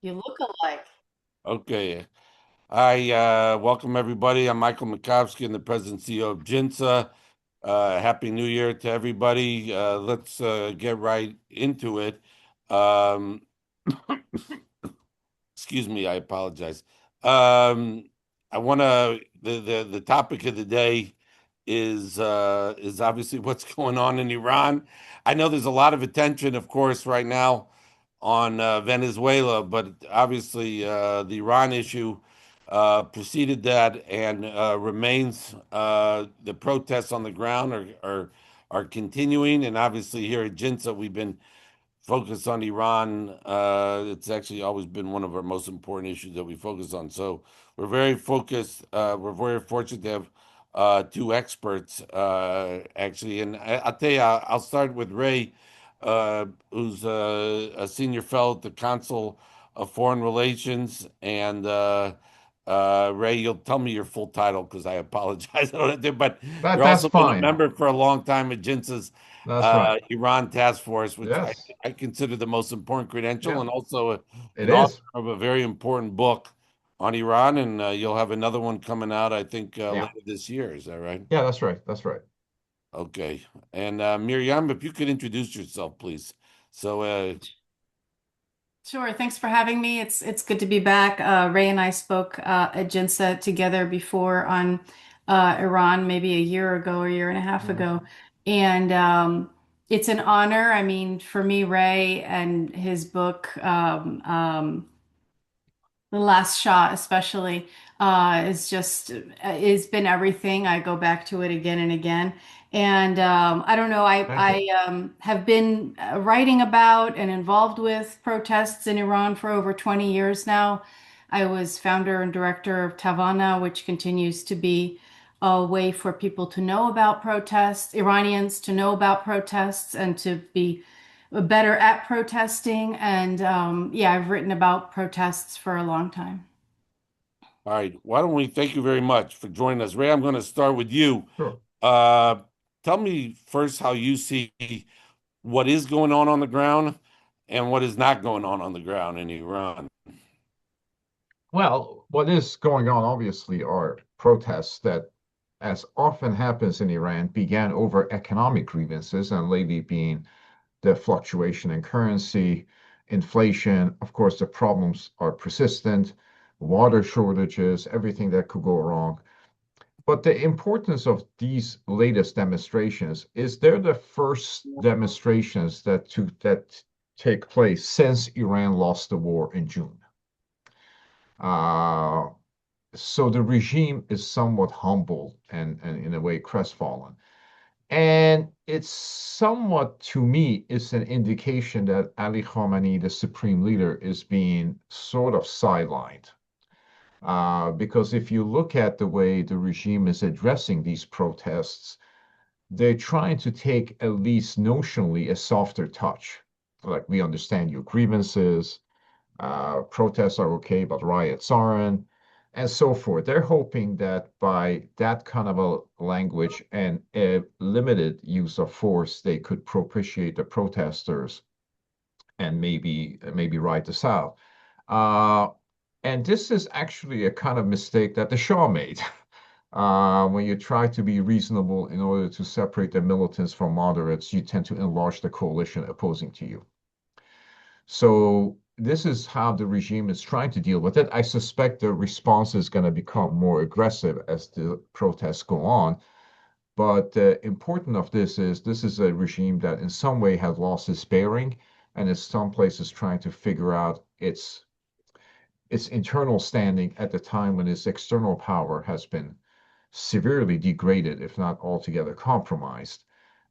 You look alike. Okay. I welcome everybody. I'm Michael Makovsky, and the President and CEO of JINSA. Happy New Year to everybody. Let's get right into it. Um, excuse me, I apologize. Um, I want to the topic of the day is obviously what's going on in Iran. I know there's a lot of attention, of course, right now on Venezuela, but obviously the Iran issue preceded that and remains. The protests on the ground are continuing, and obviously here at JINSA we've been focus on Iran. It's actually always been one of our most important issues that we focus on. So we're very focused. We're very fortunate to have two experts, actually. And I'll tell you, I'll start with Ray, who's a senior fellow at the Council of Foreign Relations. And Ray, you'll tell me your full title because I apologize. I don't have to, but you're That's also been a fine. member for a long time at JINSA's That's right. Iran Task Force, which Yes. I consider the most important credential, Yeah, and also it an author is. of a very important book on Iran. And you'll have another one coming out, I think, Yeah. later this year. Is that right? Yeah, that's right. That's right. Okay. And Miriam, if you could introduce yourself, please. So, Sure. Thanks for having me. It's good to be back. Ray and I spoke at JINSA together before on Iran, maybe a year ago or a year and a half Mm. ago, and it's an honor. I mean, for me, Ray and his book. The last shot, especially, is just it's been everything. I go back to it again and again. And I don't know, Thank you. I have been writing about and involved with protests in Iran for over 20 years now. I was founder and director of Tavana, which continues to be a way for people to know about protests, Iranians to know about protests and to be better at protesting. And yeah, I've written about protests for a long time. all right. Why don't we thank you very much for joining us, Ray? I'm going to start with you. Sure. Uh, Tell me first how you see what is going on the ground and what is not going on the ground in Iran. Well, what is going on, obviously, are protests that, as often happens in Iran, began over economic grievances and lately being the fluctuation in currency, inflation. Of course, the problems are persistent, water shortages, everything that could go wrong. But the importance of these latest demonstrations is they're the first demonstrations that take place since Iran lost the war in June. Uh, so the regime is somewhat humble and in a way crestfallen. And it's somewhat, to me, it's an indication that Ali Khamenei, the supreme leader, is being sort of sidelined. Because if you look at the way the regime is addressing these protests, they're trying to take at least notionally a softer touch. Like, we understand your grievances, protests are okay, but riots aren't, and so forth. They're hoping that by that kind of a language and a limited use of force, they could propitiate the protesters and maybe ride this out. Uh, and this is actually a kind of mistake that the Shah made. When you try to be reasonable in order to separate the militants from moderates, you tend to enlarge the coalition opposing to you. So this is how the regime is trying to deal with it. I suspect the response is going to become more aggressive as the protests go on. But the important of this is a regime that in some way has lost its bearing and in some places trying to figure out its internal standing at the time when its external power has been severely degraded, if not altogether compromised.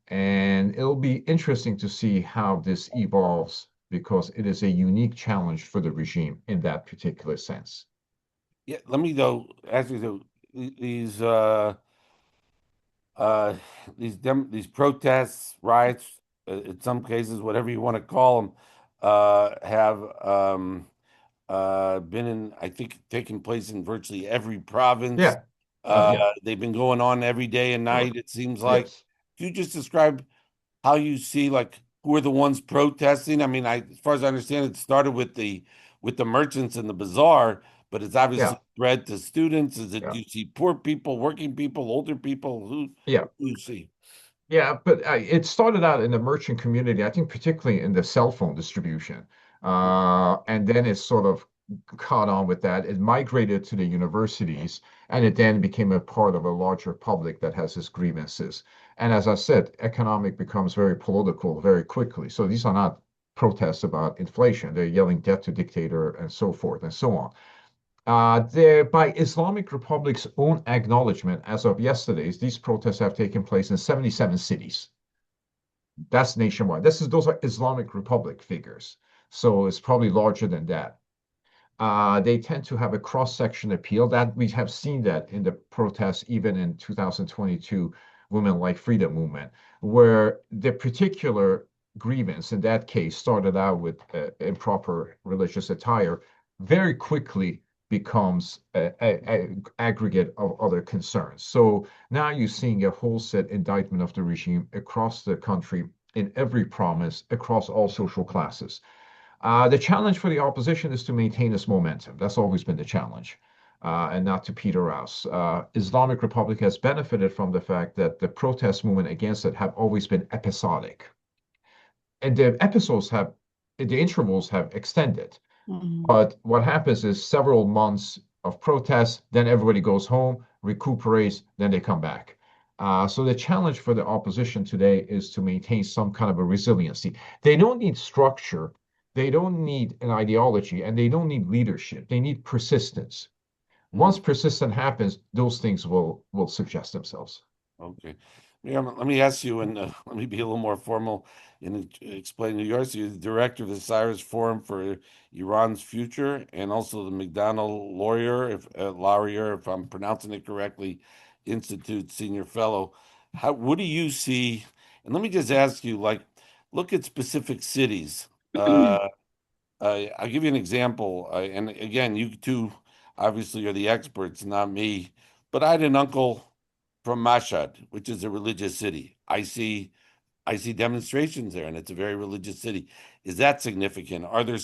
And it'll be interesting to see how this evolves because it is a unique challenge for the regime in that particular sense. Yeah, let me though ask you though, these uh these protests, riots, in some cases, whatever you want to call them, have been in, I think, taking place in virtually every province. Yeah. Yeah. They've been going on every day and Sure. night, it seems like. Yes. Could you just describe how you see like who are the ones protesting? I mean, as far as I understand, it started with the with the merchants in the bazaar, but it's obviously Yeah, spread to students. Is it, yeah, do you see poor people, working people, older people? yeah. Who do you see? Yeah, but it started out in the merchant community, I think particularly in the cell phone distribution. And then it sort of caught on with that. It migrated to the universities, and it then became a part of a larger public that has its grievances. And as I said, economic becomes very political very quickly. So these are not protests about inflation. They're yelling death to dictator and so forth and so on. By Islamic Republic's own acknowledgement, as of yesterday's, these protests have taken place in 77 cities. That's nationwide. Those are Islamic Republic figures, so it's probably larger than that. They tend to have a cross-section appeal. That we have seen that in the protests, even in 2022 Women Like Freedom movement, where the particular grievance in that case started out with improper religious attire, very quickly becomes a aggregate of other concerns. So now you're seeing a wholesale indictment of the regime across the country in every province, across all social classes. The challenge for the opposition is to maintain its momentum. That's always been the challenge, and not to peter out. Islamic Republic has benefited from the fact that the protest movement against it have always been episodic, and the intervals have extended. Mhm. But what happens is several months of protests, then everybody goes home, recuperates, then they come back. So the challenge for the opposition today is to maintain some kind of a resiliency. They don't need structure, they don't need an ideology, and they don't need leadership. They need persistence. Hmm. Once persistence happens, those things will suggest themselves. Okay. Miriam, let me ask you, and let me be a little more formal in explaining yours. You're the director of the Cyrus Forum for Iran's Future, and also the Macdonald-Laurier, if I'm pronouncing it correctly, Institute Senior Fellow. What do you see? And let me just ask you, like, look at specific cities. I'll give you an example. And again, you two obviously are the experts, not me. But I had an uncle from Mashhad, which is a religious city. I see demonstrations there, and it's a very religious city. Is that significant? Are there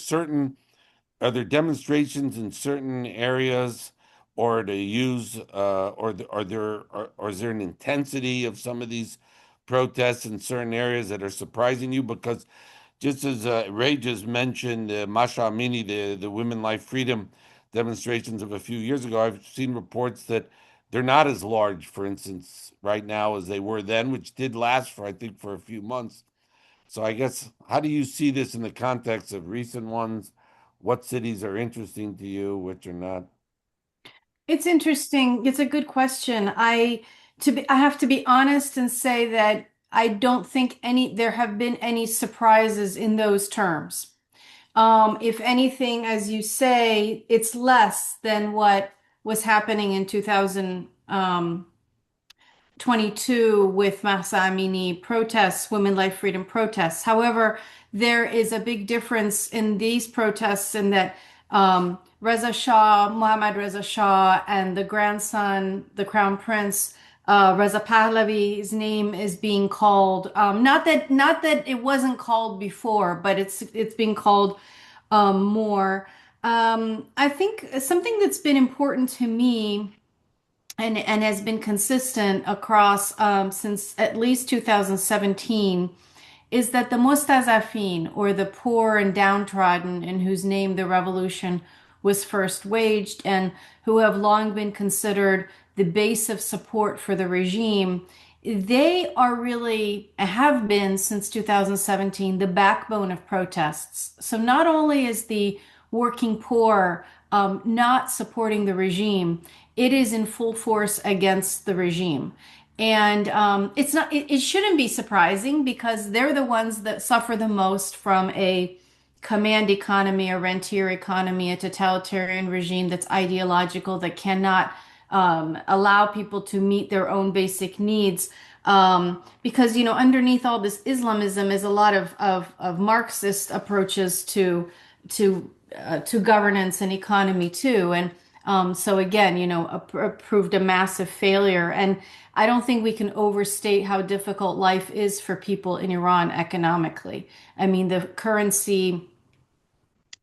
demonstrations in certain areas, or to use or is there an intensity of some of these protests in certain areas that are surprising you? Because just as Ray just mentioned, Masha Amini, the Women Life Freedom demonstrations of a few years ago, I've seen reports that they're not as large, for instance, right now as they were then, which did last for, I think, for a few months. So I guess, how do you see this in the context of recent ones? What cities are interesting to you, which are not? It's interesting. It's a good question. I have to be honest and say that I don't think there have been any surprises in those terms. If anything, as you say, it's less than what was happening in 2022 with Mahsa Amini protests, women life freedom protests. However, there is a big difference in these protests in that Reza Shah, Mohammad Reza Shah, and the grandson, the Crown Prince, Reza Pahlavi's name is being called. Not that it wasn't called before, but it's being called more. I think something that's been important to me and has been consistent across since at least 2017 is that the mustazafin, or the poor and downtrodden, in whose name the revolution was first waged and who have long been considered the base of support for the regime, they are really, have been since 2017, the backbone of protests. So not only is the working poor not supporting the regime, it is in full force against the regime. And it's not, it shouldn't be surprising because they're the ones that suffer the most from a command economy, a rentier economy, a totalitarian regime that's ideological, that cannot allow people to meet their own basic needs. Because, underneath all this Islamism is a lot of Marxist approaches to governance and economy too. And so again, proved a massive failure. And I don't think we can overstate how difficult life is for people in Iran economically. I mean, the currency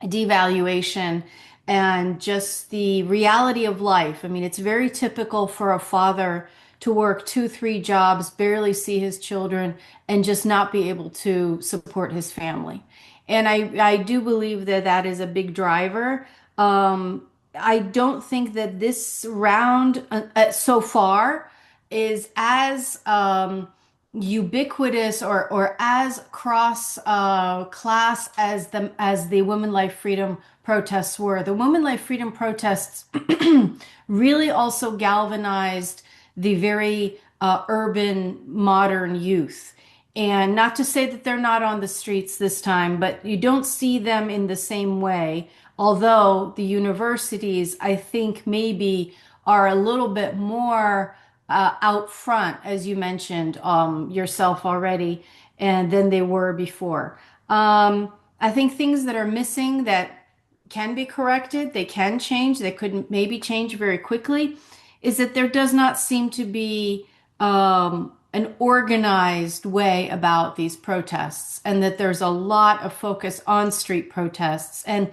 devaluation and just the reality of life. I mean, it's very typical for a father to work two, three jobs, barely see his children, and just not be able to support his family. And I do believe that that is a big driver. I don't think that this round so far is as ubiquitous or as cross class as the women life freedom protests were. The women life freedom protests really also galvanized the very urban modern youth. And not to say that they're not on the streets this time, but you don't see them in the same way. Although the universities, I think, maybe are a little bit more out front, as you mentioned yourself already, and than they were before. I think things that are missing that can be corrected, they can change, they could maybe change very quickly, is that there does not seem to be an organized way about these protests, and that there's a lot of focus on street protests. And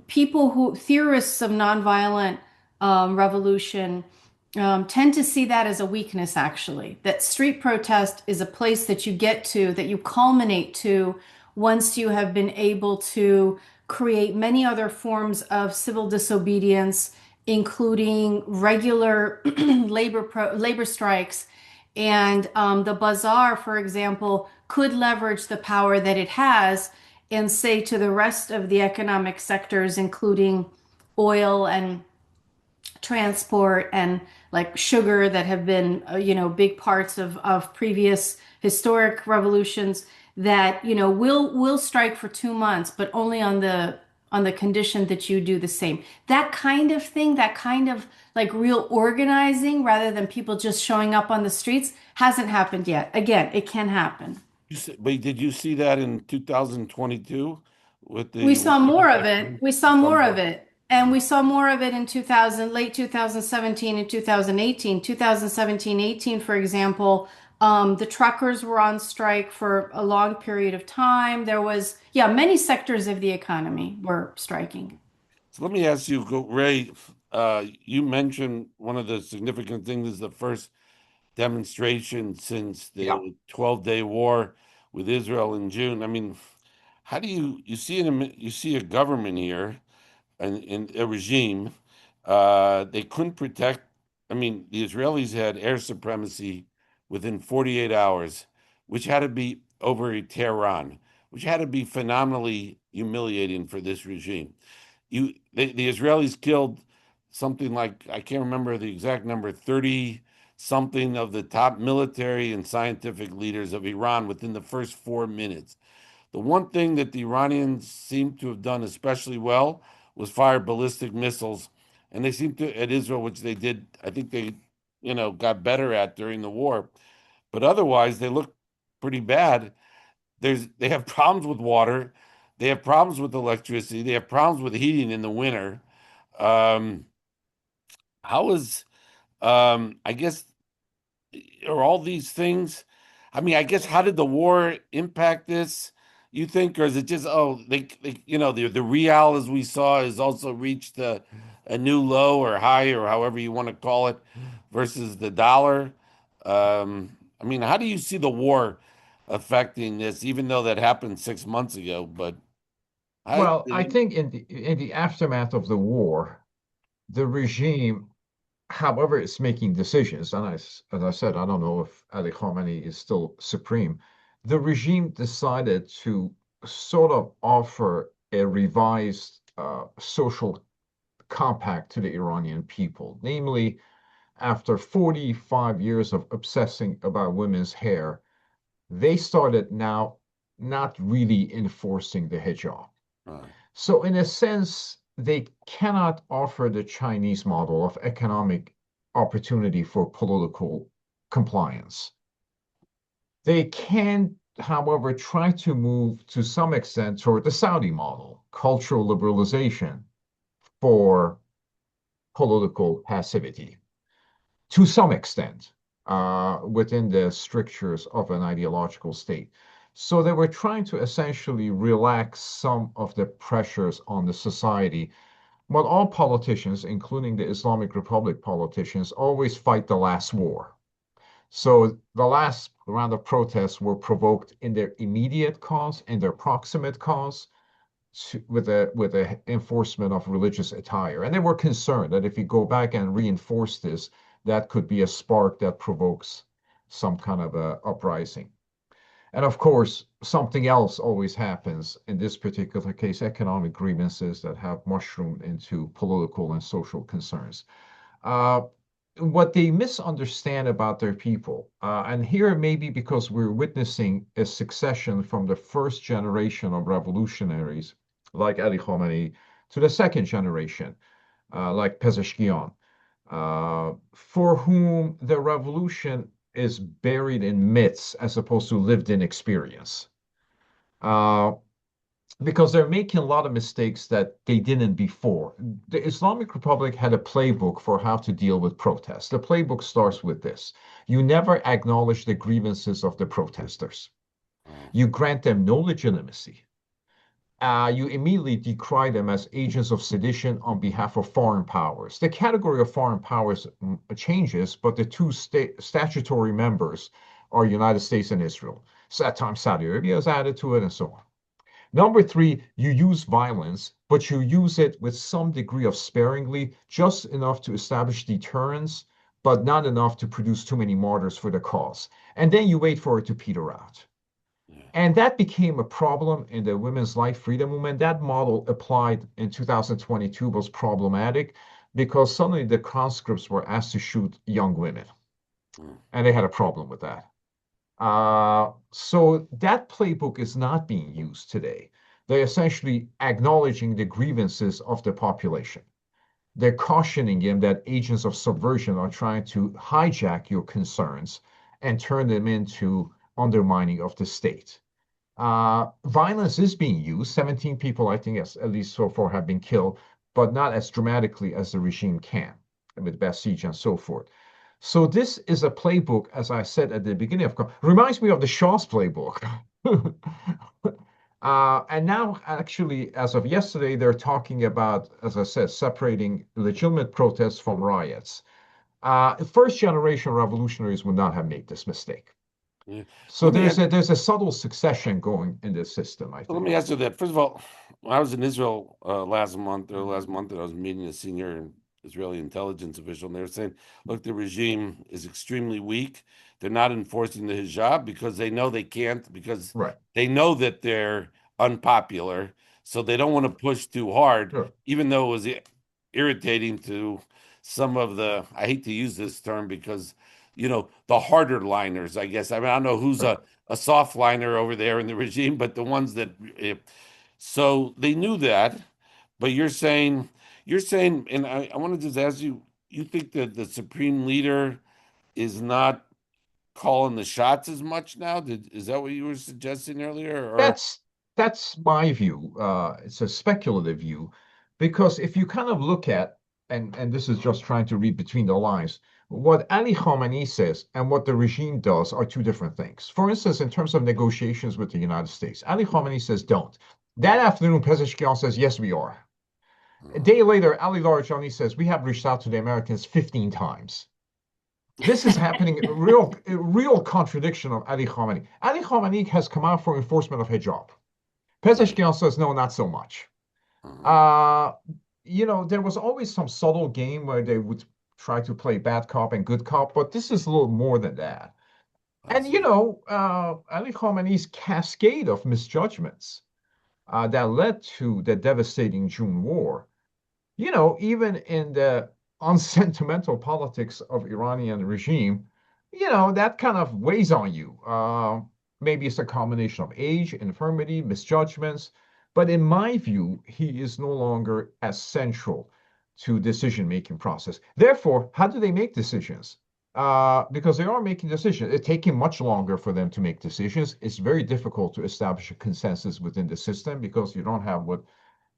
people who, theorists of nonviolent revolution, tend to see that as a weakness, actually. That street protest is a place that you get to, that you culminate to once you have been able to create many other forms of civil disobedience, including regular labor strikes. And the bazaar, for example, could leverage the power that it has and say to the rest of the economic sectors, including oil and transport and like sugar that have been, big parts of previous historic revolutions, that, we'll strike for 2 months, but only on the condition that you do the same. That kind of thing, that kind of like real organizing rather than people just showing up on the streets hasn't happened yet. Again, it can happen. But did you see that in 2022 with We the saw more of it. We saw more of somewhere? it. And we saw more of it in 2000, late 2017 and 2018. 2017, 18, for example, the truckers were on strike for a long period of time. There was, yeah, many sectors of the economy were striking. So let me ask you, Ray. You mentioned one of the significant things is the first demonstration since Yeah. the 12-day war with Israel in June. I mean, how do you see a government here and a regime? They couldn't protect. I mean, the Israelis had air supremacy within 48 hours, which had to be over Tehran, which had to be phenomenally humiliating for this regime. The Israelis killed something like, I can't remember the exact number, 30 something of the top military and scientific leaders of Iran within the first 4 minutes. The one thing that the Iranians seem to have done especially well was fire ballistic missiles, and they seem to at Israel, which they did, I think they, got better at during the war. But otherwise, they look pretty bad. They have problems with water, they have problems with electricity, they have problems with heating in the winter. Um, how is I guess are all these things? I mean, I guess how did the war impact this? You think, or is it just the rial as we saw has also reached a new low or high or however you want to call it versus the dollar? I mean, how do you see the war affecting this, even though that happened 6 months ago? But I, Well, I think in the aftermath of the war, the regime, however, it's making decisions, and as I said, I don't know if Ali Khamenei is still supreme. The regime decided to sort of offer a revised social compact to the Iranian people, namely, after 45 years of obsessing about women's hair, they started now not really enforcing the hijab. uh, So, in a sense, they cannot offer the Chinese model of economic opportunity for political compliance. They can, however, try to move to some extent toward the Saudi model, cultural liberalization for political passivity, to some extent, within the strictures of an ideological state. So they were trying to essentially relax some of the pressures on the society. But all politicians, including the Islamic Republic politicians, always fight the last war. So the last round of protests were provoked in their immediate cause, in their proximate cause, with the enforcement of religious attire. And they were concerned that if you go back and reinforce this, that could be a spark that provokes some kind of a uprising. And of course, something else always happens. In this particular case, economic grievances that have mushroomed into political and social concerns. Uh, what they misunderstand about their people, and here maybe because we're witnessing a succession from the first generation of revolutionaries like Ali Khamenei to the second generation, like Pezeshkian, for whom the revolution is buried in myths as opposed to lived in experience. Uh, because they're making a lot of mistakes that they didn't before. The Islamic Republic had a playbook for how to deal with protests. The playbook starts with this: you never acknowledge the grievances of the protesters, you grant them no legitimacy. You immediately decry them as agents of sedition on behalf of foreign powers. The category of foreign powers changes, but the two statutory members are United States and Israel. So at times Saudi Arabia is added to it, and so on. Number three, you use violence, but you use it with some degree of sparingly, just enough to establish deterrence, but not enough to produce too many martyrs for the cause. And then you wait for it to peter out. And that became a problem in the women's life freedom movement. That model applied in 2022 was problematic because suddenly the conscripts were asked to shoot young women. And they had a problem with that. So that playbook is not being used today. They're essentially acknowledging the grievances of the population. They're cautioning them that agents of subversion are trying to hijack your concerns and turn them into undermining of the state. Violence is being used. 17 people, I think, at least so far, have been killed, but not as dramatically as the regime can, with Basij and so forth. So this is a playbook, as I said at the beginning of, reminds me of the Shah's playbook. And now, actually, as of yesterday, they're talking about, as I said, separating legitimate protests from riots. First generation revolutionaries would not have made this mistake. Yeah. So there's a subtle succession going in this system, I So let think. me ask you that. First of all, when I was in Israel last month, and I was meeting a senior Israeli intelligence official, and they were saying, look, the regime is extremely weak. They're not enforcing the hijab because they know they can't, because Right. they know that they're unpopular. So they don't want to push too hard, Sure. even though it was irritating to some of the, I hate to use this term because, the harder liners, I guess. I mean, I don't know who's Right. a soft liner over there in the regime, but the ones that, so they knew that. But you're saying, and I want to just ask you, you think that the supreme leader is not calling the shots as much now? Is that what you were suggesting earlier? Or That's that's my view. It's a speculative view, because if you kind of look at, and this is just trying to read between the lines, what Ali Khamenei says and what the regime does are two different things. For instance, in terms of negotiations with the United States, Ali Khamenei says don't. That afternoon, Pezeshkian says yes, we are. A day later, Ali Larijani says we have reached out to the Americans 15 times. This is happening, a real contradiction of Ali Khamenei. Ali Khamenei has come out for enforcement of hijab. right. Pezeshkian says, no, not so much. Uh-huh. Uh, there was always some subtle game where they would try to play bad cop and good cop, but this is a little more than that. I And, see. Ali Khamenei's cascade of misjudgments that led to the devastating June war, even in the unsentimental politics of Iranian regime, that kind of weighs on you. Maybe it's a combination of age, infirmity, misjudgments, but in my view, he is no longer as central to decision-making process. Therefore, how do they make decisions? Because they are making decisions. It's taking much longer for them to make decisions. It's very difficult to establish a consensus within the system because you don't have what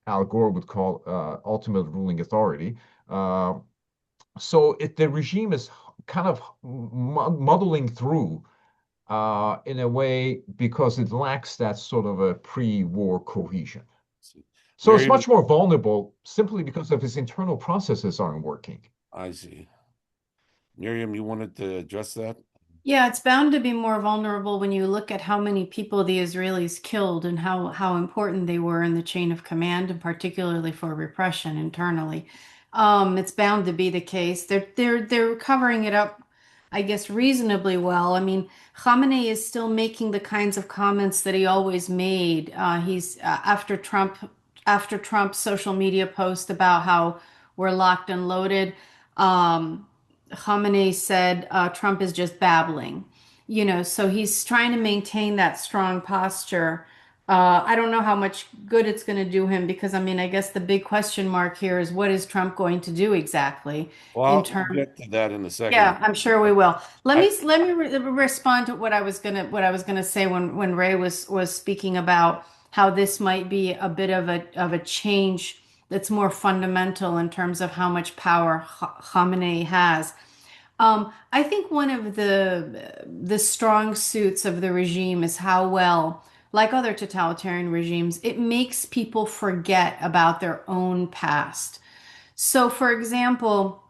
Al Gore would call ultimate ruling authority. Uh, so the regime is kind of muddling through in a way because it lacks that sort of a pre-war cohesion. So it's Miriam, much more vulnerable simply because of its internal processes aren't working. I see. Miriam, you wanted to address that? Yeah, it's bound to be more vulnerable when you look at how many people the Israelis killed and how important they were in the chain of command, and particularly for repression internally. It's bound to be the case. They're covering it up, I guess, reasonably well. I mean, Khamenei is still making the kinds of comments that he always made. He's after Trump's social media post about how we're locked and loaded. Um, Khamenei said Trump is just babbling, so he's trying to maintain that strong posture. I don't know how much good it's going to do him because, I mean, I guess the big question mark here is what is Trump going to do exactly in Well, we'll terms. get to that in a second. Yeah, I'm sure we will. Let I, me let me respond to what I was gonna say when Ray was speaking about how this might be a bit of a change that's more fundamental in terms of how much power Khamenei has. I think one of the strong suits of the regime is how well, like other totalitarian regimes, it makes people forget about their own past. So, for example,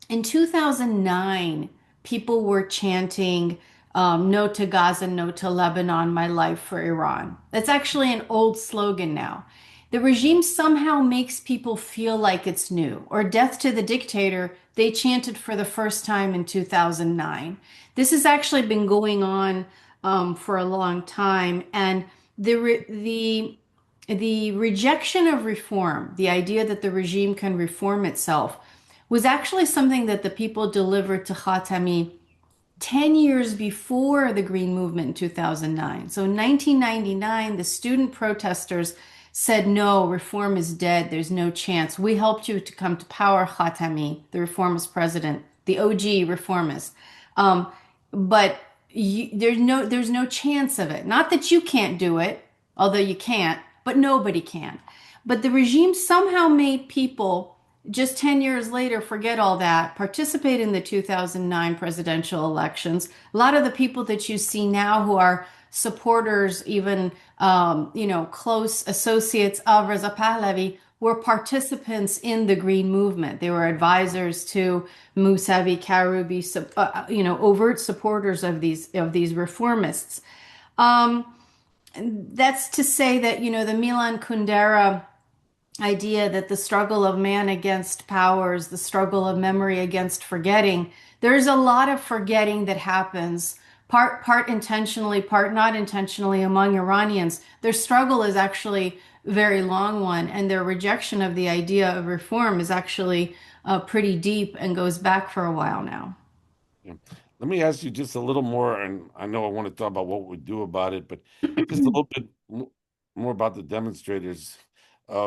in 2009, people were chanting, no to Gaza, no to Lebanon, my life for Iran. That's actually an old slogan now. The regime somehow makes people feel like it's new. Or death to the dictator, they chanted for the first time in 2009. This has actually been going on for a long time. And the rejection of reform, the idea that the regime can reform itself, was actually something that the people delivered to Khatami 10 years before the Green Movement in 2009. So in 1999, the student protesters said, no, reform is dead. There's no chance. We helped you to come to power, Khatami, the reformist president, the OG reformist. Um, but there's no chance of it. Not that you can't do it, although you can't, but nobody can. But the regime somehow made people just 10 years later forget all that, participate in the 2009 presidential elections. A lot of the people that you see now who are supporters, even close associates of Reza Pahlavi, were participants in the Green Movement. They were advisors to Mousavi, Karoubi, overt supporters of these reformists. Um, that's to say that, the Milan Kundera idea that the struggle of man against powers, the struggle of memory against forgetting, there's a lot of forgetting that happens, part intentionally, part not intentionally among Iranians. Their struggle is actually a very long one, and their rejection of the idea of reform is actually pretty deep and goes back for a while now. yeah. Let me ask you just a little more, and I know I want to talk about what we do about it, but just a little bit more about the demonstrators.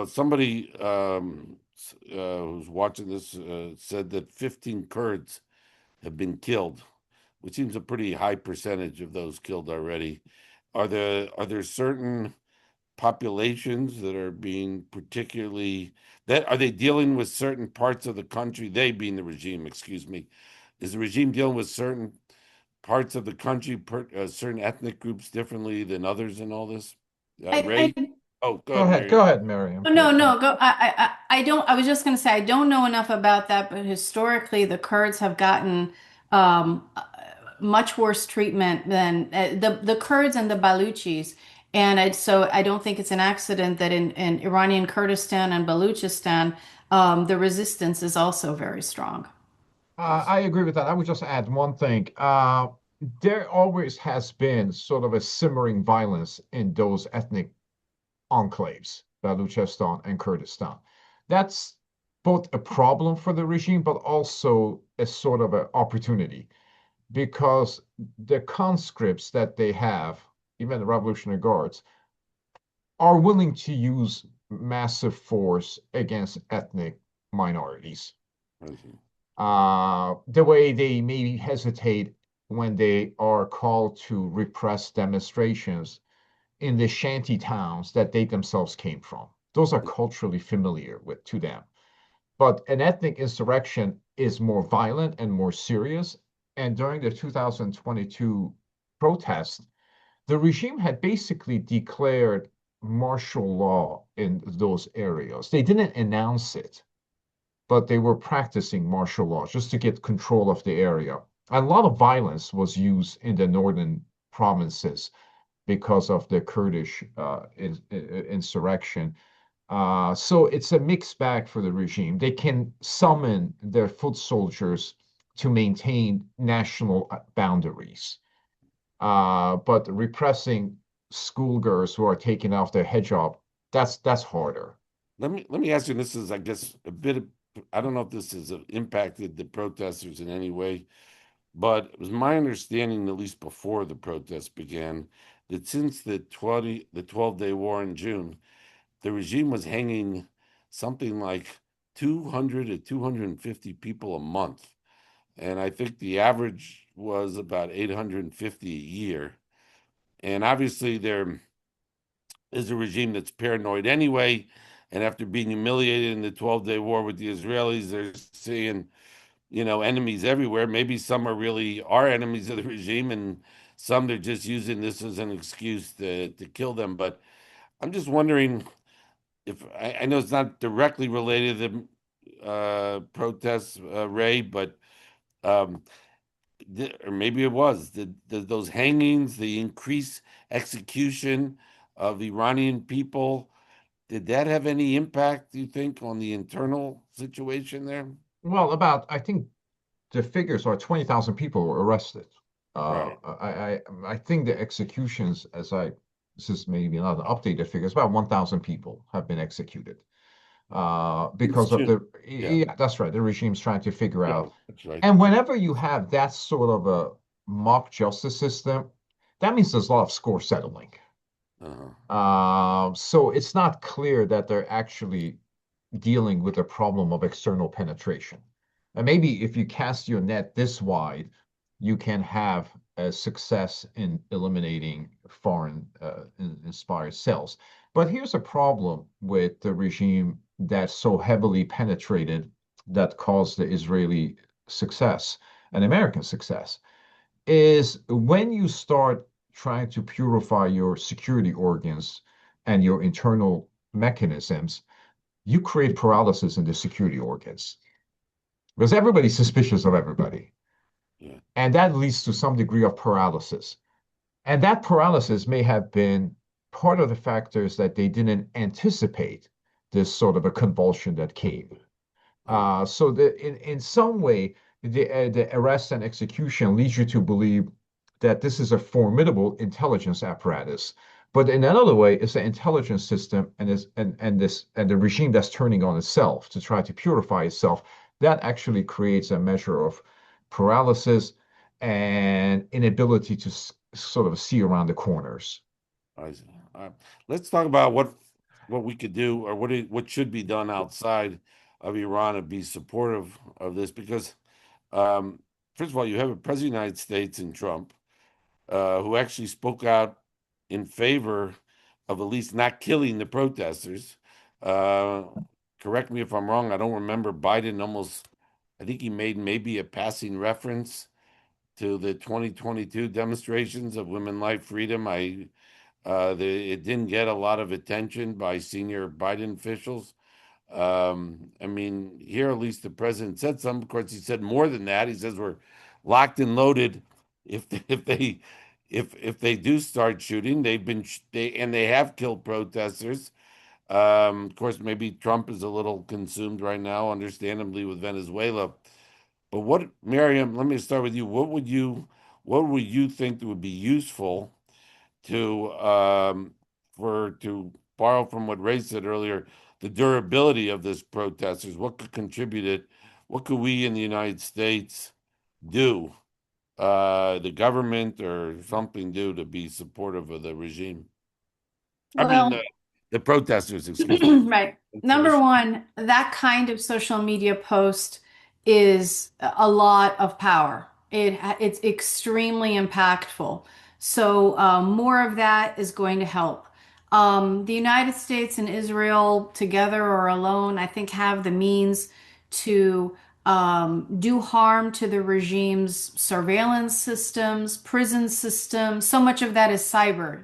Somebody who's watching this said that 15 Kurds have been killed, which seems a pretty high percentage of those killed already. Are there certain populations that are being particularly that are they dealing with certain parts of the country, they being the regime, excuse me, is the regime dealing with certain parts of the country, certain ethnic groups differently than others in all this? Ray? I Oh, go ahead, Mary. Go ahead, Miriam. Oh, no, no, go. I don't. I was just going to say I don't know enough about that, but historically, the Kurds have gotten um, much worse treatment than the Kurds and the Baluchis, and so I don't think it's an accident that in Iranian Kurdistan and Baluchistan, the resistance is also very strong. Yes. I agree with that. I would just add one thing. There always has been sort of a simmering violence in those ethnic enclaves, Baluchistan and Kurdistan. That's both a problem for the regime, but also a sort of an opportunity because the conscripts that they have, even the Revolutionary Guards, are willing to use massive force against ethnic minorities. I see. The way they maybe hesitate when they are called to repress demonstrations in the shanty towns that they themselves came from. Those are culturally familiar with to them. But an ethnic insurrection is more violent and more serious. And during the 2022 protest, the regime had basically declared martial law in those areas. They didn't announce it, but they were practicing martial law just to get control of the area. A lot of violence was used in the northern provinces because of the Kurdish insurrection. So it's a mixed bag for the regime. They can summon their foot soldiers to maintain national boundaries, but repressing schoolgirls who are taking off their hijab, that's harder. Let me ask you, this is, I guess, a bit of, I don't know if this has impacted the protesters in any way, but it was my understanding, at least before the protests began, that since the 12-day war in June, the regime was hanging something like 200 to 250 people a month. And I think the average was about 850 a year. And obviously, there is a regime that's paranoid anyway. And after being humiliated in the 12-day war with the Israelis, they're seeing, enemies everywhere. Maybe some are really our enemies of the regime, and some they're just using this as an excuse to kill them. But I'm just wondering if I know it's not directly related to the protests, Ray, but um, or maybe it was those hangings, the increased execution of Iranian people. Did that have any impact, do you think, on the internal situation there? Well, I think the figures are 20,000 people were arrested. Uh, Right. I think the executions, this is maybe not an updated figures, about 1,000 people have been executed Since because of June. Yeah. yeah, that's right. The regime's trying to figure Yeah, out. that's right. And whenever you have that sort of a mock justice system, that means there's a lot of score settling. Uh-huh. So it's not clear that they're actually dealing with a problem of external penetration. And maybe if you cast your net this wide, you can have a success in eliminating foreign inspired cells. But here's a problem with the regime that's so heavily penetrated that caused the Israeli success and American success is when you start trying to purify your security organs and your internal mechanisms, you create paralysis in the security organs because everybody's suspicious of everybody. Yeah. And that leads to some degree of paralysis. And that paralysis may have been part of the factors that they didn't anticipate this sort of a convulsion that came. Uh, So in some way, the arrest and execution leads you to believe that this is a formidable intelligence apparatus. But in another way, it's an intelligence system and the regime that's turning on itself to try to purify itself. That actually creates a measure of paralysis and inability to sort of see around the corners. I see. Let's talk about what we could do, or what should be done outside of Iran to be supportive of this, because um, first of all, you have a president of the United States in Trump, who actually spoke out in favor of at least not killing the protesters. Uh, Correct me if I'm wrong. I don't remember Biden almost. I think he made maybe a passing reference to the 2022 demonstrations of women, life, freedom. It didn't get a lot of attention by senior Biden officials. I mean, here at least the president said some. Of course, he said more than that. He says we're locked and loaded. If they do start shooting, they have killed protesters. Of course, maybe Trump is a little consumed right now, understandably, with Venezuela. But what, Miriam? Let me start with you. What would you think would be useful to borrow from what Ray said earlier, the durability of this protesters? What could contribute it? What could we in the United States do, the government or something do to be supportive of the regime? I mean, Well, the protesters, excuse me. right. Number one, that kind of social media post is a lot of power. It's extremely impactful. So more of that is going to help. The United States and Israel together or alone, I think, have the means to do harm to the regime's surveillance systems, prison systems. So much of that is cyber,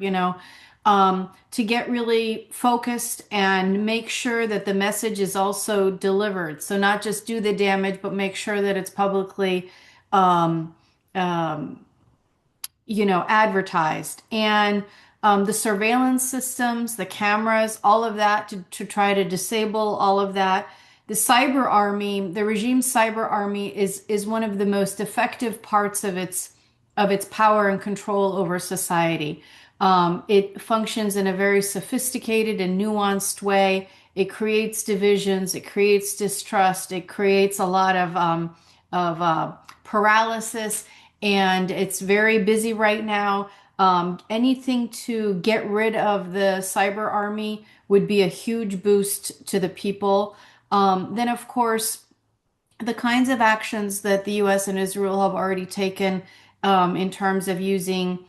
to get really focused and make sure that the message is also delivered. So not just do the damage, but make sure that it's publicly um, um, advertised. And the surveillance systems, the cameras, all of that to try to disable all of that. The cyber army, the regime's cyber army is one of the most effective parts of its power and control over society. It functions in a very sophisticated and nuanced way. It creates divisions, it creates distrust, it creates a lot of paralysis, and it's very busy right now. Anything to get rid of the cyber army would be a huge boost to the people. Then, of course, the kinds of actions that the US and Israel have already taken in terms of using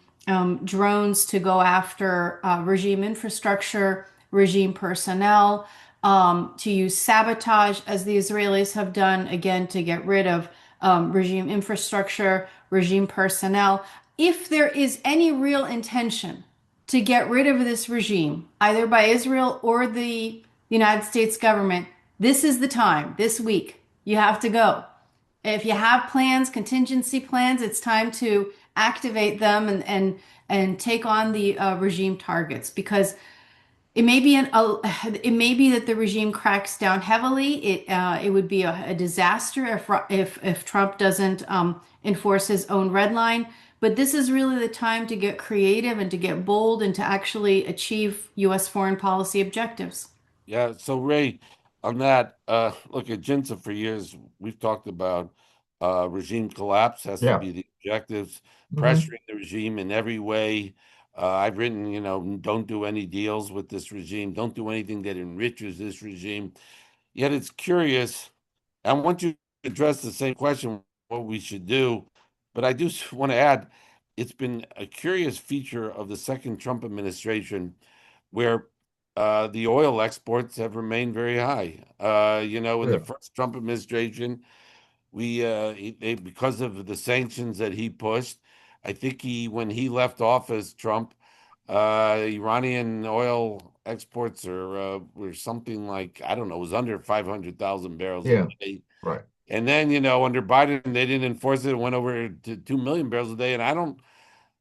drones to go after regime infrastructure, regime personnel, to use sabotage, as the Israelis have done, again, to get rid of regime infrastructure, regime personnel. If there is any real intention to get rid of this regime, either by Israel or the United States government, this is the time, this week. You have to go. If you have plans, contingency plans, it's time to activate them and take on the regime targets, because it may be that the regime cracks down heavily. It would be a disaster if Trump doesn't enforce his own red line. But this is really the time to get creative and to get bold and to actually achieve U.S. foreign policy objectives. Yeah, so Ray, on that, look at JINSA for years. We've talked about regime collapse has to Yeah. be the objectives, Hmm. pressuring the regime in every way. I've written, don't do any deals with this regime, don't do anything that enriches this regime. Yet it's curious. I want you to address the same question, what we should do. But I do want to add, it's been a curious feature of the second Trump administration where the oil exports have remained very high. In the Yeah. first Trump administration, because of the sanctions that he pushed, I think when he left office, Trump, Iranian oil exports were something like, I don't know, it was under 500,000 barrels a Yeah. day. Right. And then, under Biden, they didn't enforce it. It went over to 2 million barrels a day. And I don't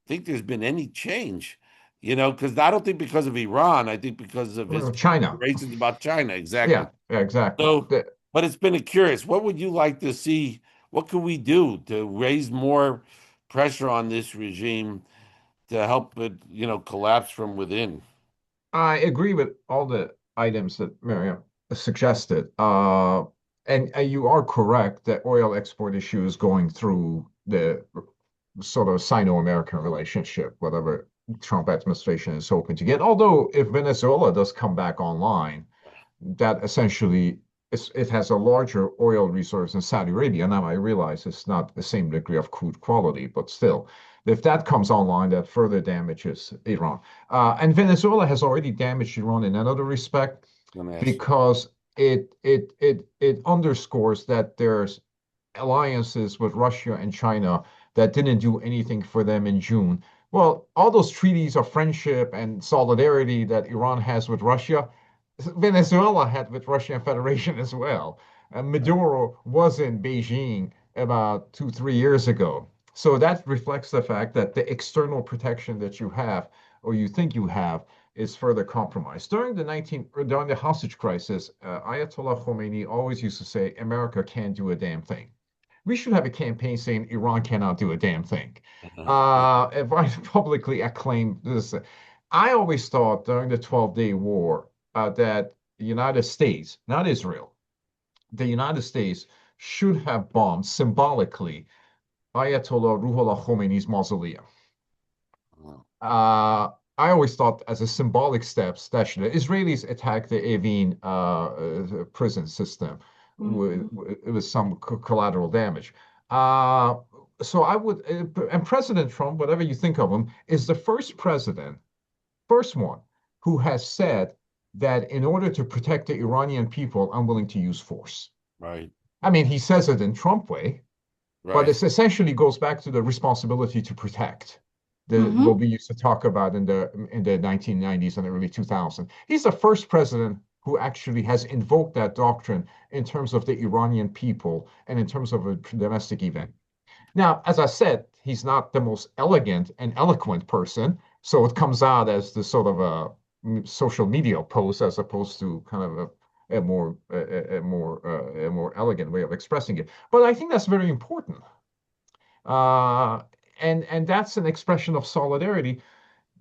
think there's been any change, because I don't think because of Iran. I think because of his Well, China. considerations about China. Yeah. Exactly. Yeah. Exactly. So, but it's been a curious. What would you like to see? What could we do to raise more pressure on this regime to help it, collapse from within? I agree with all the items that Mariam suggested. And you are correct that oil export issue is going through the sort of Sino-American relationship, whatever Trump administration is hoping to get. Although if Venezuela does come back online, that essentially it has a larger oil resource than Saudi Arabia. Now I realize it's not the same degree of crude quality, but still, if that comes online, that further damages Iran. And Venezuela has already damaged Iran in another respect I'm gonna ask you. because it underscores that there's alliances with Russia and China that didn't do anything for them in June. Well, all those treaties of friendship and solidarity that Iran has with Russia, Venezuela had with Russian Federation as well. Maduro was in Beijing about 2, 3 years ago. So that reflects the fact that the external protection that you have, or you think you have, is further compromised. During the hostage crisis, Ayatollah Khomeini always used to say, "America can't do a damn thing." We should have a campaign saying Iran cannot do a damn thing. If I publicly acclaim this, I always thought during the 12-day war that the United States, not Israel, the United States should have bombed symbolically Ayatollah Ruhollah Khomeini's mausoleum. I always thought as a symbolic steps that should Israelis attack the Evin prison system with, Mhm. with some collateral damage. Uh, so I would, and President Trump, whatever you think of him, is the first president, first one, who has said that in order to protect the Iranian people, I'm willing to use force. Right. I mean, he says it in Trump way, but Right. it essentially goes back to the responsibility to protect. What Hmm. we used to talk about in the 1990s and early 2000s. He's the first president who actually has invoked that doctrine in terms of the Iranian people and in terms of a domestic event. Now, as I said, he's not the most elegant and eloquent person, so it comes out as the sort of a social media post as opposed to kind of a more elegant way of expressing it. But I think that's very important, uh, and that's an expression of solidarity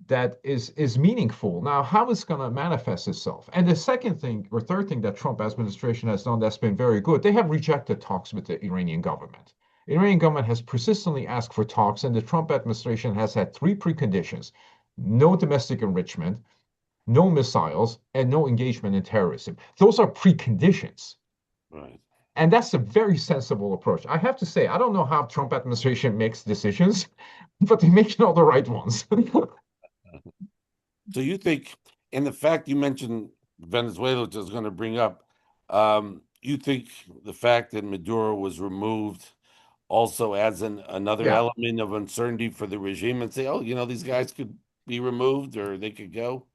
that is meaningful. Now, how it's going to manifest itself? And the second thing or third thing that Trump administration has done that's been very good, they have rejected talks with the Iranian government. The Iranian government has persistently asked for talks, and the Trump administration has had three preconditions: no domestic enrichment, no missiles, and no engagement in terrorism. Those are preconditions. Right. And that's a very sensible approach. I have to say, I don't know how Trump administration makes decisions, but they make all the right ones. So you think, and the fact you mentioned Venezuela, which I was going to bring up, you think the fact that Maduro was removed also adds another Yeah. element of uncertainty for the regime and say, oh, these guys could be removed or they could go?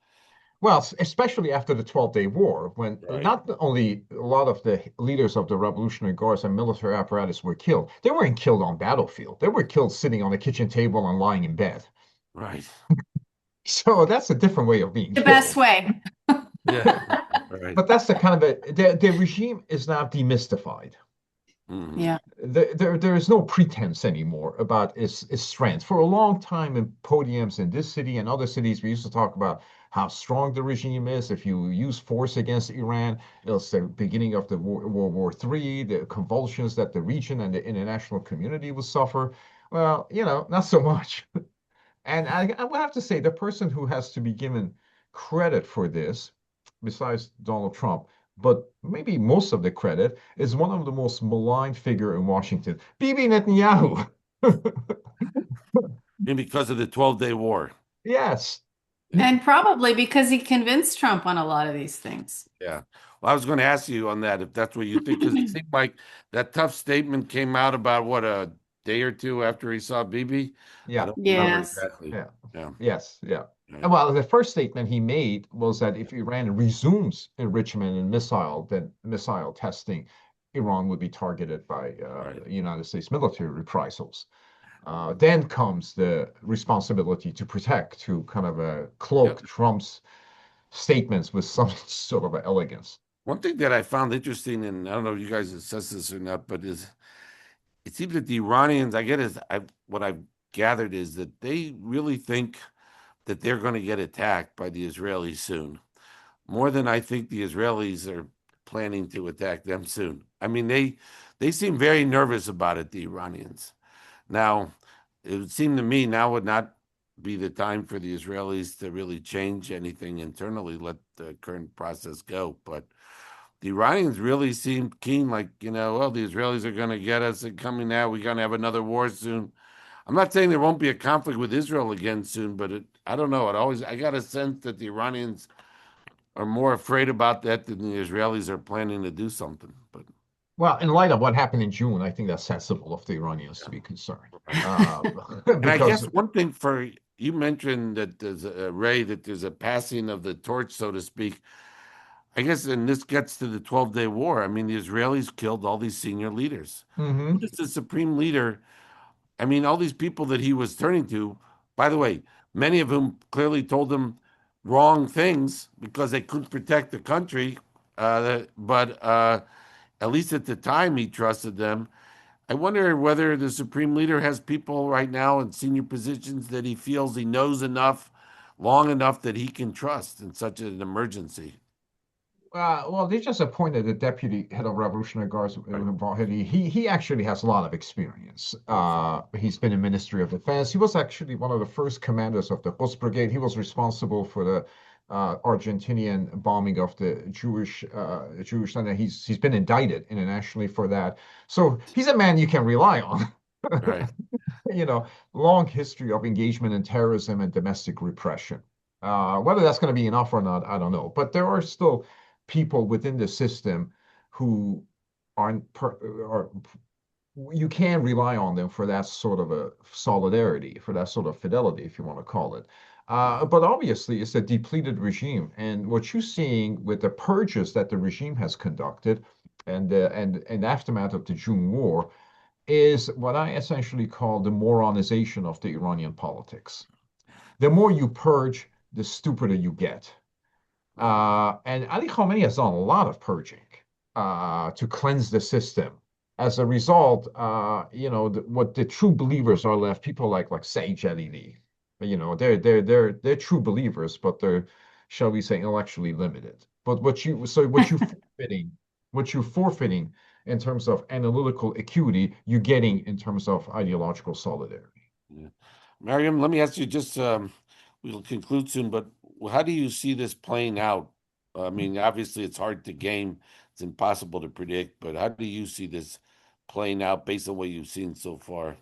Well, especially after the 12-Day War, when Right. not only a lot of the leaders of the Revolutionary Guards and military apparatus were killed, they weren't killed on battlefield. They were killed sitting on a kitchen table and lying in bed. Right. So that's a different way of being The best killed. way. Yeah. Right. But that's the kind of the regime is now demystified. Hmm. Yeah. There is no pretense anymore about its strength. For a long time in podiums in this city and other cities, we used to talk about how strong the regime is. If you use force against Iran, it's the beginning of the World War III, the convulsions that the region and the international community will suffer. Well, not so much. And I will have to say, the person who has to be given credit for this, besides Donald Trump, but maybe most of the credit, is one of the most maligned figure in Washington, Bibi Netanyahu. And because of the 12-day war. Yes. Yeah. And probably because he convinced Trump on a lot of these things. Yeah. Well, I was going to ask you on that if that's what you think, because it seemed like that tough statement came out about what, a day or two after he saw Bibi. I Yeah. don't remember Yes. exactly. Yeah. Yeah. Yes. Yeah. And Right. well, the first statement he made was that if Iran resumes enrichment and missile testing, Iran would be targeted by Right. United States military reprisals. Then comes the responsibility to protect, to kind of Yep. cloak Trump's statements with some sort of elegance. One thing that I found interesting, and I don't know if you guys assess this or not, but is it seems that the Iranians, I get is what I've gathered is that they really think that they're going to get attacked by the Israelis soon, more than I think the Israelis are planning to attack them soon. I mean, they seem very nervous about it, the Iranians. Now, it would seem to me now would not be the time for the Israelis to really change anything internally, let the current process go. But the Iranians really seem keen, like, well, the Israelis are going to get us and coming out. We're going to have another war soon. I'm not saying there won't be a conflict with Israel again soon, but I don't know. I got a sense that the Iranians are more afraid about that than the Israelis are planning to do something. But Well, in light of what happened in June, I think that's sensible of the Iranians to yeah, be concerned. right. Uh, And I because, guess one thing for you mentioned that there's Ray, that there's a passing of the torch, so to speak. I guess, and this gets to the 12-day war. I mean, the Israelis killed all these senior leaders. Who mhm. is the supreme leader? I mean, all these people that he was turning to, by the way, many of whom clearly told him wrong things because they couldn't protect the country. But at least at the time, he trusted them. I wonder whether the supreme leader has people right now in senior positions that he feels he knows enough, long enough that he can trust in such an emergency. Well, they just appointed a deputy head of Revolutionary Guards. Right. He actually has a lot of experience. Okay. He's been in Ministry of Defense. He was actually one of the first commanders of the Quds Brigade. He was responsible for the Argentinian bombing of the Jewish center. He's been indicted internationally for that. So he's a man you can rely on. Right. you know, Long history of engagement in terrorism and domestic repression. Whether that's going to be enough or not, I don't know. But there are still people within the system who aren't are you can rely on them for that sort of a solidarity, for that sort of fidelity, if you want to call it. Right. But obviously, it's a depleted regime, and what you're seeing with the purges that the regime has conducted, and aftermath of the June War, is what I essentially call the moronization of the Iranian politics. The more you purge, the stupider you get. Right. And Ali Khamenei has done a lot of purging to cleanse the system. As a result, what the true believers are left, people like Saeed Jalili, they're true believers, but they're, shall we say, intellectually limited. But what you're forfeiting in terms of analytical acuity, you're getting in terms of ideological solidarity. Yeah. Mariam, let me ask you just, we'll conclude soon, but how do you see this playing out? I mean, obviously it's hard to game, it's impossible to predict, but how do you see this playing out based on what you've seen so far?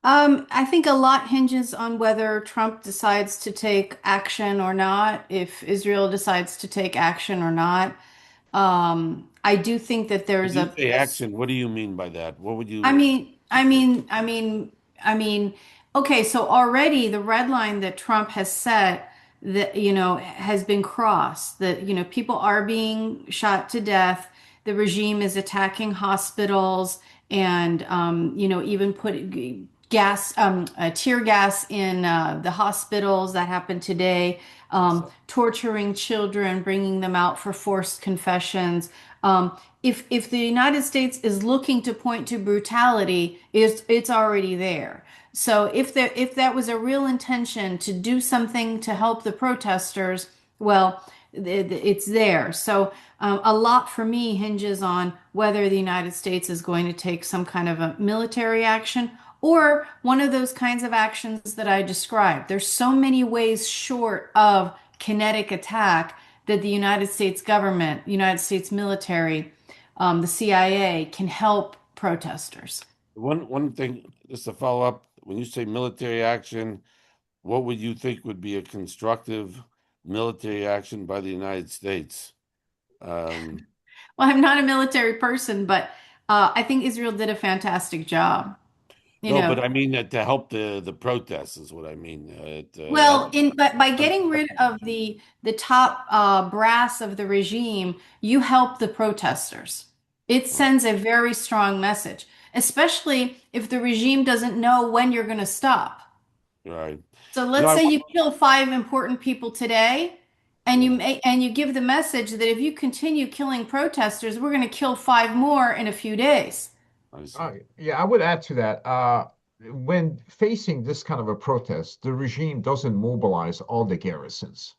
I think a lot hinges on whether Trump decides to take action or not, if Israel decides to take action or not. I do think that When there's you say action, what do you mean by that? What would I you mean, I mean, I mean, I mean, okay, so already the red line that Trump has set that, has been crossed, that, people are being shot to death. The regime is attacking hospitals and, even put tear gas in the hospitals. That happened today. Torturing children, bringing them out for forced confessions. If the United States is looking to point to brutality, it's already there. So if that was a real intention to do something to help the protesters, well, it's there. So a lot for me hinges on whether the United States is going to take some kind of a military action or one of those kinds of actions that I described. There's so many ways short of kinetic attack that the United States government, United States military, the CIA can help protesters. one thing, just to follow up, when you say military action, what would you think would be a constructive military action by the United States? Um, Well, I'm not a military person, but I think Israel did a fantastic job. You no, know, but I mean to help the protests is what I mean. well, in by getting rid of the top brass of the regime, you help the protesters. It sends a very strong message, especially if the regime doesn't know when you're going to stop. Right. So You know, let's say you kill five important people today, and yeah, you give the message that if you continue killing protesters, we're going to kill five more in a few days. I see. Yeah, I would add to that. When facing this kind of a protest, the regime doesn't mobilize all the garrisons,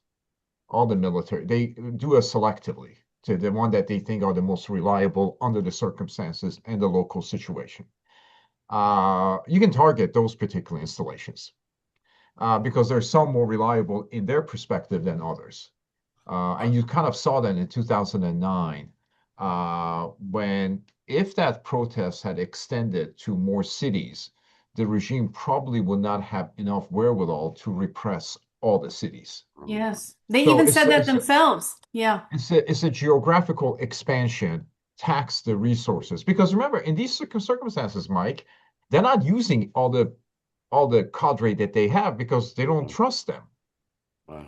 all the military. They do it selectively to the one that they think are the most reliable under the circumstances and the local situation. You can target those particular installations because they're some more reliable in their perspective than others. And you kind of saw that in 2009 when if that protest had extended to more cities, the regime probably would not have enough wherewithal to repress all the cities. Yes. They So even said that themselves. Yeah. it's a geographical expansion, tax the resources. Because remember, in these circumstances, Mike, they're not using all the cadre that they have because they don't trust them.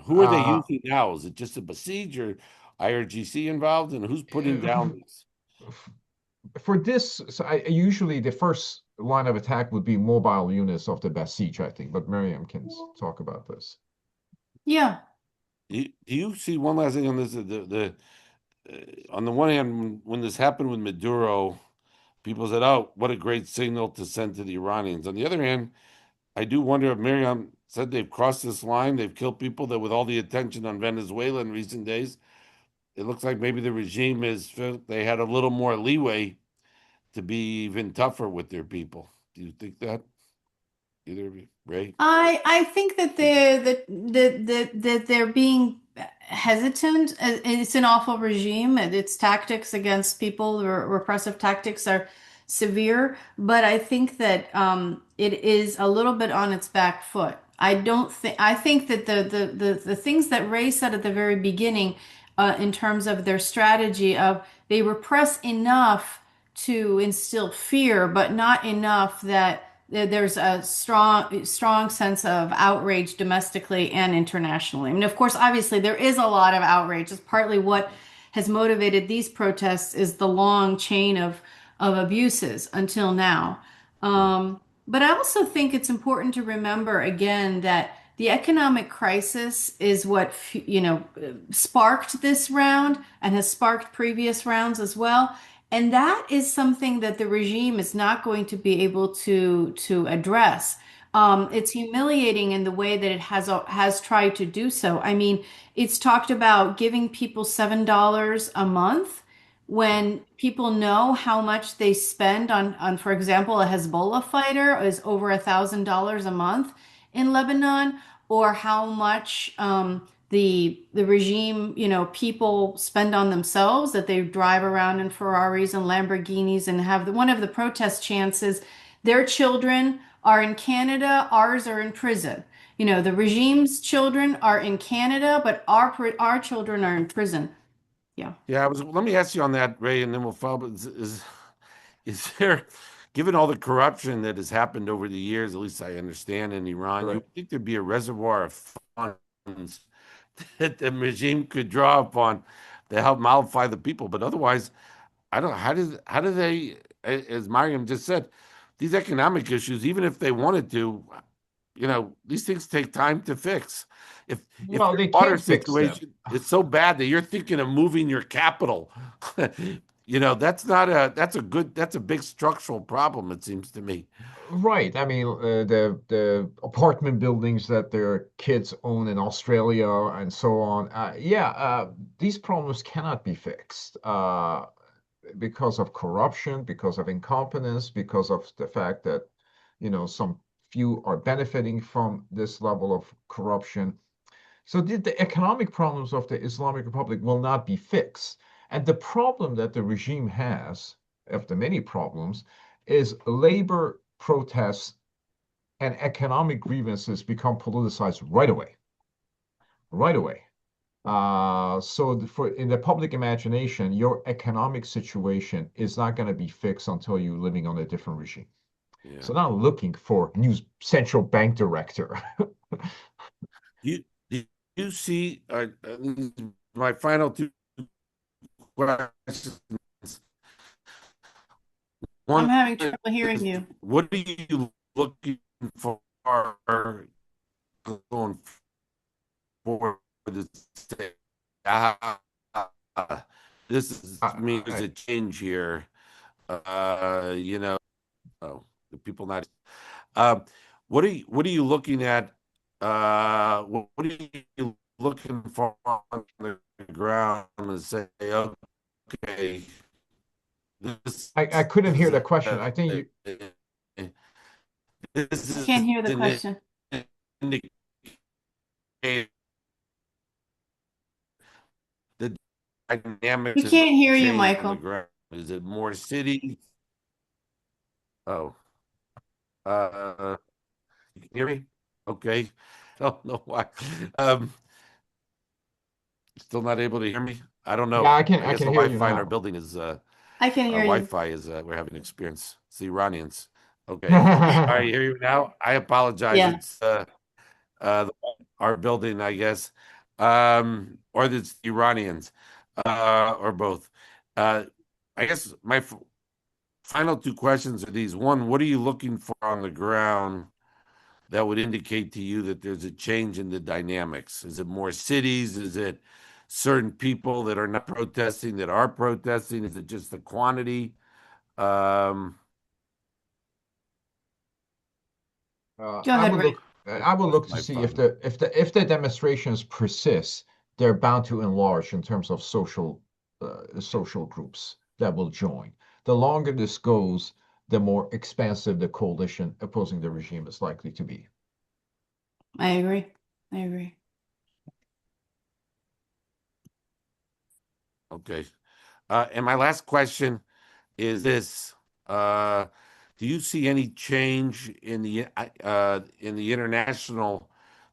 Who are they Uh, using now? Is it just a besiege or IRGC involved? And who's putting down these? for this, so usually the first line of attack would be mobile units of the Basij, I think. But Miriam can talk about this. Yeah. Do you see one last thing on this? On the one hand, when this happened with Maduro, people said, "Oh, what a great signal to send to the Iranians." On the other hand, I do wonder if Miriam said they've crossed this line, they've killed people that with all the attention on Venezuela in recent days, it looks like maybe the regime is they had a little more leeway to be even tougher with their people. Do you think that? Either of you, Ray? I think that they're being hesitant. It's an awful regime, and its tactics against people, repressive tactics, are severe. But I think that it is a little bit on its back foot. I don't think. I think that the things that Ray said at the very beginning, in terms of their strategy of they repress enough to instill fear, but not enough that there's a strong sense of outrage domestically and internationally. I mean, of course, obviously there is a lot of outrage. It's partly what has motivated these protests is the long chain of abuses until now. But I also think it's important to remember again that the economic crisis is what, sparked this round and has sparked previous rounds as well. And that is something that the regime is not going to be able to address. It's humiliating in the way that it has tried to do so. I mean, it's talked about giving people $7 a month when people know how much they spend on, for example, a Hezbollah fighter is over $1,000 a month in Lebanon, or how much the regime, people spend on themselves, that they drive around in Ferraris and Lamborghinis and have one of the protest chances. Their children are in Canada, ours are in prison. The regime's children are in Canada, but our children are in prison. Yeah. Yeah, let me ask you on that, Ray, and then we'll follow. Is there, given all the corruption that has happened over the years, at least I understand in Iran, you Correct. would think there'd be a reservoir of funds that the regime could draw upon to help mollify the people, but otherwise, I don't. How do they, as Mariam just said, these economic issues, even if they wanted to, these things take time to fix. If Well, your they water can't fix them. situation is so bad that you're thinking of moving your capital, that's a big structural problem, it seems to me. Right. I mean, the apartment buildings that their kids own in Australia and so on. Yeah, these problems cannot be fixed because of corruption, because of incompetence, because of the fact that, some few are benefiting from this level of corruption. So the economic problems of the Islamic Republic will not be fixed. And the problem that the regime has, of the many problems, is labor protests and economic grievances become politicized right away, right away. So for in the public imagination, your economic situation is not going to be fixed until you're living on a different regime. Yeah. So now looking for new central bank director. Do you see, my final two questions. I'm One having trouble hearing is, you. what are you looking for going forward to say, ah, this is I, me, there's I, a change here. Oh, the people not. Uh, what are you looking at? What are you looking for on the ground and say, okay, this I couldn't hear is the question. a, I think you. this I can't is hear the an question. indicator the We dynamics have can't hear you, changed on the Michael. ground. Is it more city? Oh, uh, you can hear me? Okay. I don't know why. Um, Still not able to hear me? I don't Yeah, know. I I guess can the hear you Wi-Fi in our now. building is I can hear you. Wi-Fi is we're having an experience. It's the Iranians. Okay. All right, you hear you now? I apologize. Yeah. It's uh our building, I guess. Or it's the Iranians, or both. Uh I guess my final two questions are these. One, what are you looking for on the ground that would indicate to you that there's a change in the dynamics? Is it more cities? Is it certain people that are not protesting that are protesting? Is it just the quantity? Um, Go I ahead, would Ray. look. I would look to my see if phone. the demonstrations persist, they're bound to enlarge in terms of social groups that will join. The longer this goes, the more expansive the coalition opposing the regime is likely to be. I agree. I agree. Okay. And my last question is this: uh, do you see any change in the international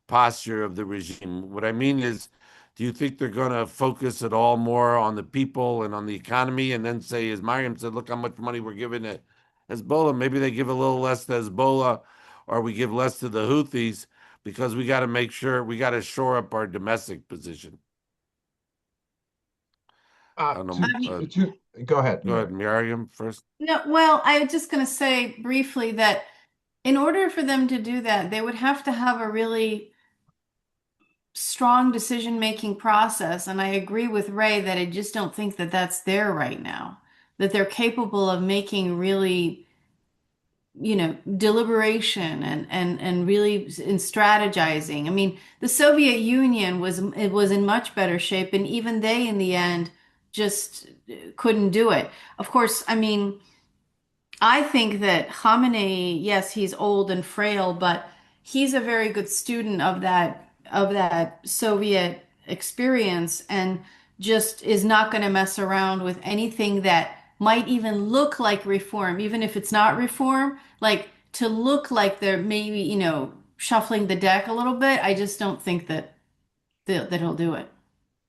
posture of the regime? What I mean is, Do you think they're going to focus it all more on the people and on the economy, and then say, as Mariam said, look how much money we're giving to Hezbollah. Maybe they give a little less to Hezbollah, or we give less to the Houthis because we got to make sure we got to shore up our domestic position. I don't know. Go ahead, Go ahead, Mary. Mariam first. No, well, I was just going to say briefly that in order for them to do that, they would have to have a really strong decision-making process. And I agree with Ray that I just don't think that that's there right now, that they're capable of making really, deliberation and really in strategizing. I mean, the Soviet Union was in much better shape, and even they, in the end, just couldn't do it. Of course, I mean, I think that Khamenei, yes, he's old and frail, but he's a very good student of that Soviet experience and just is not going to mess around with anything that might even look like reform, even if it's not reform, like to look like they're maybe, shuffling the deck a little bit. I just don't think that he'll do it.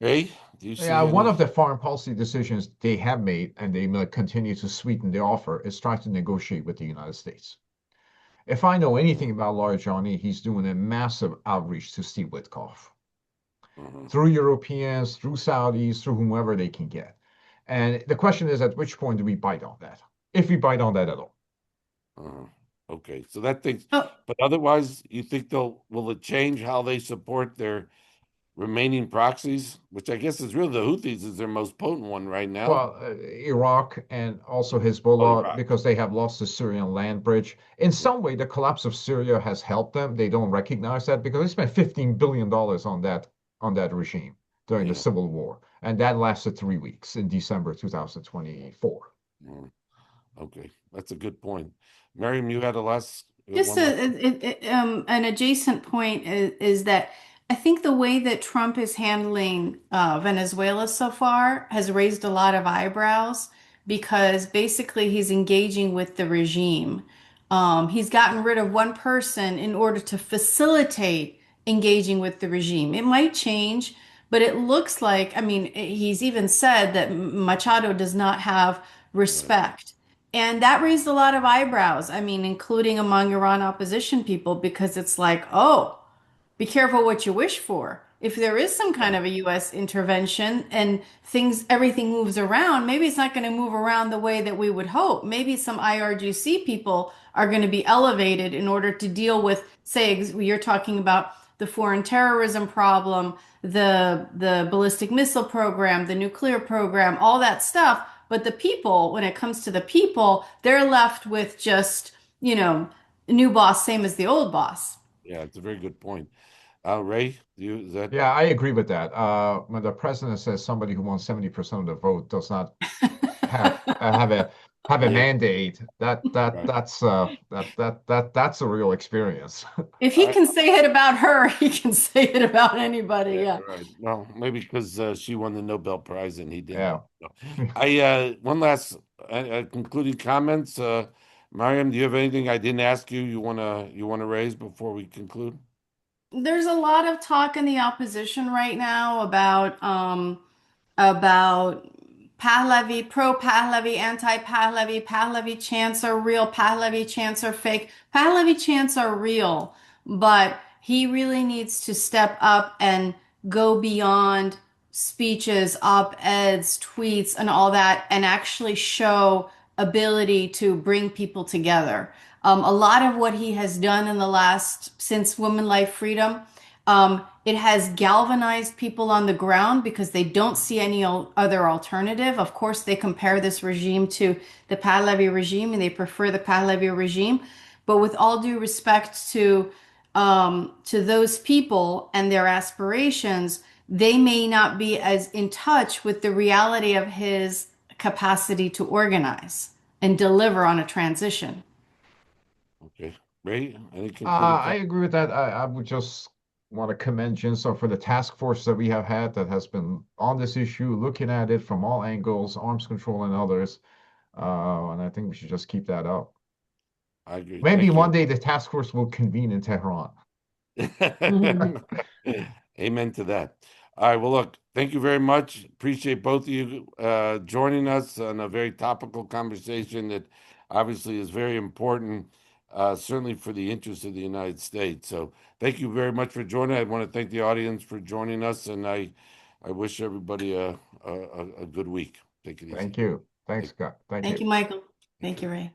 Hey, do you Yeah, see one of any? the foreign policy decisions they have made, and they will continue to sweeten the offer, is trying to negotiate with the United States. If I know anything Mhm, about Larijani, he's doing a massive outreach to Steve Witkoff mhm, through Europeans, through Saudis, through whomever they can get. And the question is, at which point do we bite on that? If we bite on that at all. mhm. Okay, so that things, Oh, but otherwise, you think will it change how they support their remaining proxies, which I guess is really the Houthis is their most potent one right now. Well, Iraq and also Oh, Hezbollah, Iraq. because they have lost the Syrian land bridge. In Yeah, some way, the collapse of Syria has helped them. They don't recognize that because they spent $15 billion on that regime during the yeah. civil war, and that lasted 3 weeks in December 2024. Mm, okay, that's a good point. Miriam, you had a last just one last. an adjacent point is that I think the way that Trump is handling Venezuela so far has raised a lot of eyebrows because basically he's engaging with the regime. He's gotten rid of one person in order to facilitate engaging with the regime. It might change, but it looks like, I mean, he's even said that Machado does not have Right. respect. And that raised a lot of eyebrows. I mean, including among Iran opposition people, because it's like, oh, be careful what you wish for. If there is some kind Yeah, of a US intervention and everything moves around, maybe it's not going to move around the way that we would hope. Maybe some IRGC people are going to be elevated in order to deal with, say, you're talking about the foreign terrorism problem, the ballistic missile program, the nuclear program, all that stuff. But the people, when it comes to the people, they're left with just, you know, new boss, same as the old boss. yeah, it's a very good point. Ray, is that Yeah, I agree with that. When the president says somebody who won 70% of the vote does not have have a yeah, mandate, right. that's a real experience. If he I can say it about her, he can say it about anybody. Yeah, Yeah. right. Well, maybe because she won the Nobel Prize and he didn't. Yeah. So, I one last concluding comments. Mariam, do you have anything I didn't ask you? You wanna raise before we conclude? There's a lot of talk in the opposition right now about Pahlavi, pro Pahlavi, anti Pahlavi, Pahlavi chants are real, Pahlavi chants are fake. Pahlavi chants are real, but he really needs to step up and go beyond speeches, op-eds, tweets, and all that, and actually show ability to bring people together. A lot of what he has done in the last, since Women Life Freedom, it has galvanized people on the ground because they don't see any other alternative. Of course, they compare this regime to the Pahlavi regime and they prefer the Pahlavi regime. But with all due respect to those people and their aspirations, they may not be as in touch with the reality of his capacity to organize and deliver on a transition. Okay. Ray, any concluding I comments? agree with that. I would just want to commend JINSA for the task force that we have had that has been on this issue, looking at it from all angles, arms control and others. And I think we should just keep that up. I agree. Maybe Thank one you. day the task force will convene in Tehran. Mhm. Amen to that. All right. Well, look, thank you very much. Appreciate both of you joining us on a very topical conversation that obviously is very important, certainly for the interests of the United States. So thank you very much for joining. I want to thank the audience for joining us, and I wish everybody a good week. Take it easy. Thank you. Thanks, Thank Scott. Thank Thank you. you, Michael. thank Thank you. you, Ray.